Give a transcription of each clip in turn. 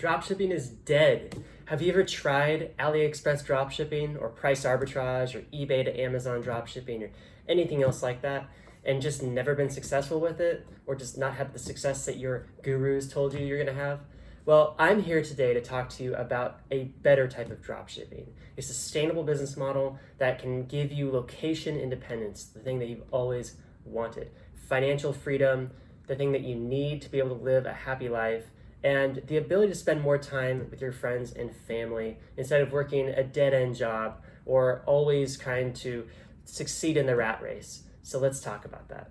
Dropshipping is dead. Have you ever tried AliExpress dropshipping or price arbitrage or eBay to Amazon dropshipping or anything else like that and just never been successful with it or just not have the success that your gurus told you you're going to have? Well, I'm here today to talk to you about a better type of dropshipping, a sustainable business model that can give you location independence, the thing that you've always wanted, financial freedom, the thing that you need to be able to live a happy life, and the ability to spend more time with your friends and family instead of working a dead-end job or always trying to succeed in the rat race. So let's talk about that.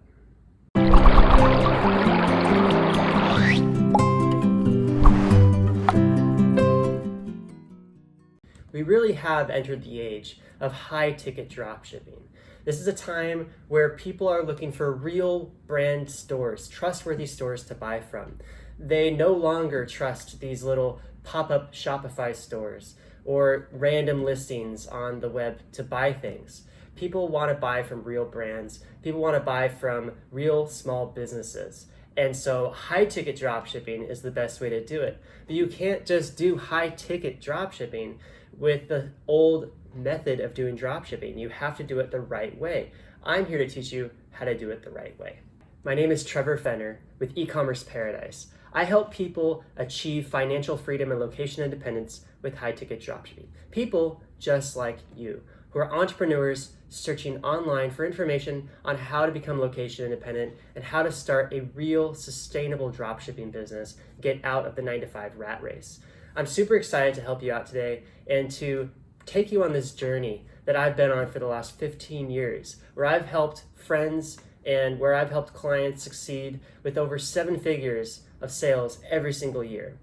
We really have entered the age of high-ticket dropshipping. This is a time where people are looking for real brand stores, trustworthy stores to buy from. They no longer trust these little pop-up Shopify stores or random listings on the web to buy things. People want to buy from real brands. People want to buy from real small businesses. And so high-ticket dropshipping is the best way to do it. But you can't just do high-ticket dropshipping with the old method of doing dropshipping. You have to do it the right way. I'm here to teach you how to do it the right way. My name is Trevor Fenner with eCommerce Paradise. I help people achieve financial freedom and location independence with high-ticket dropshipping. People just like you who are entrepreneurs searching online for information on how to become location independent and how to start a real sustainable dropshipping business, get out of the 9-to-5 rat race. I'm super excited to help you out today and to take you on this journey that I've been on for the last 15 years, where I've helped friends and where I've helped clients succeed with over 7 figures of sales every single year.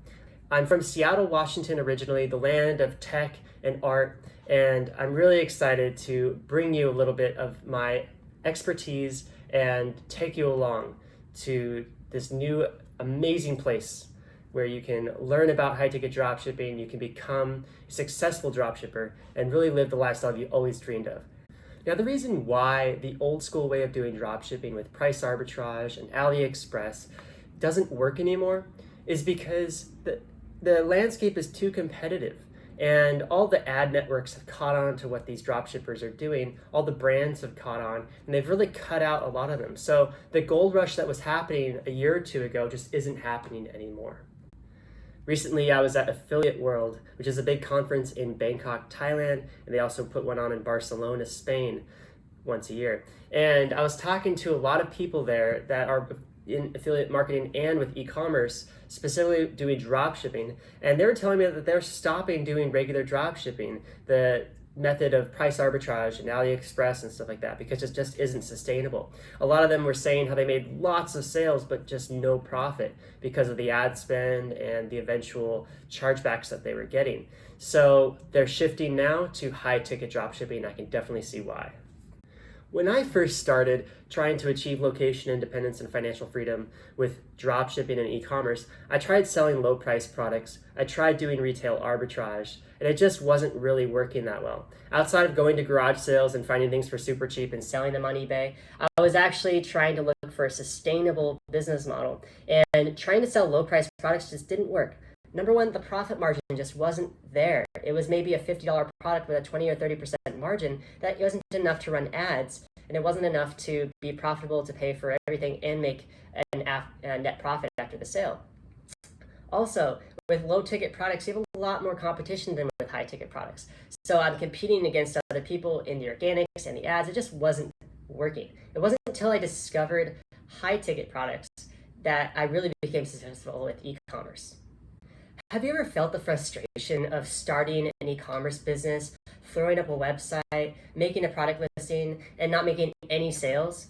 I'm from Seattle, Washington originally, the land of tech and art, and I'm really excited to bring you a little bit of my expertise and take you along to this new amazing place where you can learn about high-ticket dropshipping, you can become a successful dropshipper, and really live the lifestyle you always dreamed of. Now, the reason why the old school way of doing dropshipping with price arbitrage and AliExpress doesn't work anymore is because the landscape is too competitive. And all the ad networks have caught on to what these dropshippers are doing. All the brands have caught on, and they've really cut out a lot of them. So the gold rush that was happening a year or two ago just isn't happening anymore. Recently, I was at Affiliate World, which is a big conference in Bangkok, Thailand, and they also put one on in Barcelona, Spain, once a year. And I was talking to a lot of people there that are in affiliate marketing and with e-commerce, specifically doing drop shipping, and they were telling me that they're stopping doing regular drop shipping, the method of price arbitrage and AliExpress and stuff like that, because it just isn't sustainable. A lot of them were saying how they made lots of sales but just no profit because of the ad spend and the eventual chargebacks that they were getting. So they're shifting now to high ticket drop shipping. I can definitely see why. When I first started trying to achieve location independence and financial freedom with dropshipping and e-commerce, I tried selling low-priced products. I tried doing retail arbitrage, and it just wasn't really working that well. Outside of going to garage sales and finding things for super cheap and selling them on eBay, I was actually trying to look for a sustainable business model, and trying to sell low-priced products just didn't work. Number one, the profit margin just wasn't there. It was maybe a $50 product with a 20 or 30% margin that wasn't enough to run ads, and it wasn't enough to be profitable to pay for everything and make a net profit after the sale. Also, with low ticket products, you have a lot more competition than with high ticket products. So I'm competing against other people in the organics and the ads. It just wasn't working. It wasn't until I discovered high ticket products that I really became successful with e-commerce. Have you ever felt the frustration of starting an e-commerce business, throwing up a website, making a product listing, and not making any sales?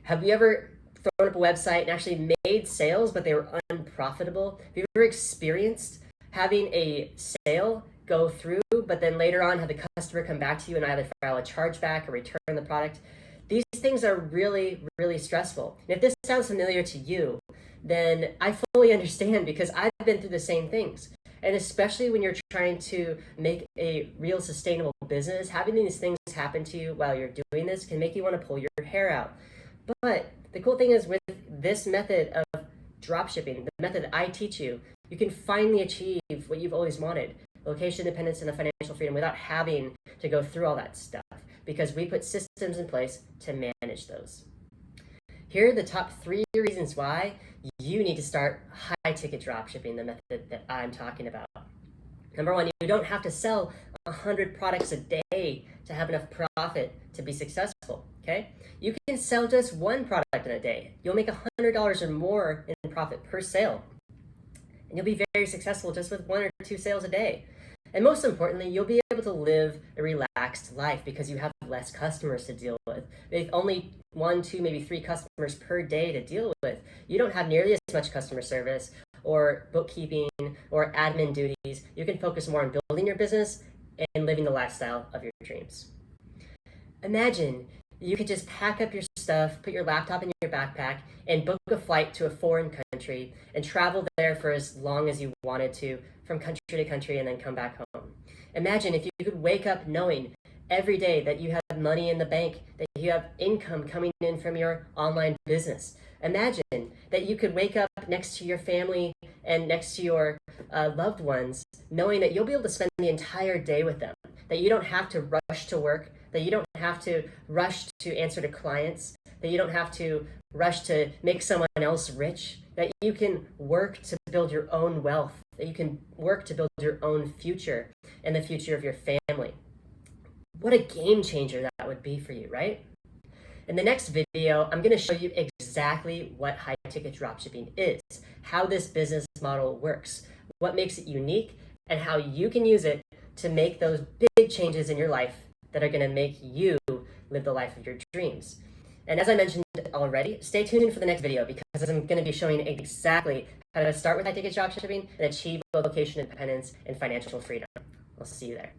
Have you ever thrown up a website and actually made sales, but they were unprofitable? Have you ever experienced having a sale go through, but then later on have the customer come back to you and either file a chargeback or return the product? These things are really, really stressful. And if this sounds familiar to you, then I fully understand, because I've been through the same things. And especially when you're trying to make a real sustainable business, having these things happen to you while you're doing this can make you want to pull your hair out. But the cool thing is, with this method of dropshipping, the method I teach you, you can finally achieve what you've always wanted, location independence and the financial freedom, without having to go through all that stuff, because we put systems in place to manage those. Here are the top 3 reasons why you need to start high-ticket dropshipping, the method that I'm talking about. Number 1, you don't have to sell 100 products a day to have enough profit to be successful, okay? You can sell just 1 product in a day. You'll make $100 or more in profit per sale. And you'll be very successful just with 1 or 2 sales a day. And most importantly, you'll be able to live a relaxed life because you have less customers to deal with. With only 1, 2, maybe 3 customers per day to deal with, you don't have nearly as much customer service or bookkeeping or admin duties. You can focus more on building your business and living the lifestyle of your dreams. Imagine you could just pack up your stuff, put your laptop in your backpack, and book a flight to a foreign country and travel there for as long as you wanted to, from country to country, and then come back home. Imagine if you could wake up knowing every day that you have money in the bank, that you have income coming in from your online business. Imagine that you could wake up next to your family and next to your loved ones, knowing that you'll be able to spend the entire day with them, that you don't have to rush to work, that you don't have to rush to answer to clients, that you don't have to rush to make someone else rich, that you can work to build your own wealth, that you can work to build your own future and the future of your family. What a game changer that would be for you, right? In the next video, I'm going to show you exactly what high-ticket dropshipping is, how this business model works, what makes it unique, and how you can use it to make those big changes in your life that are going to make you live the life of your dreams. And as I mentioned already, stay tuned for the next video, because I'm going to be showing exactly how to start with high-ticket dropshipping and achieve location independence and financial freedom. I'll see you there.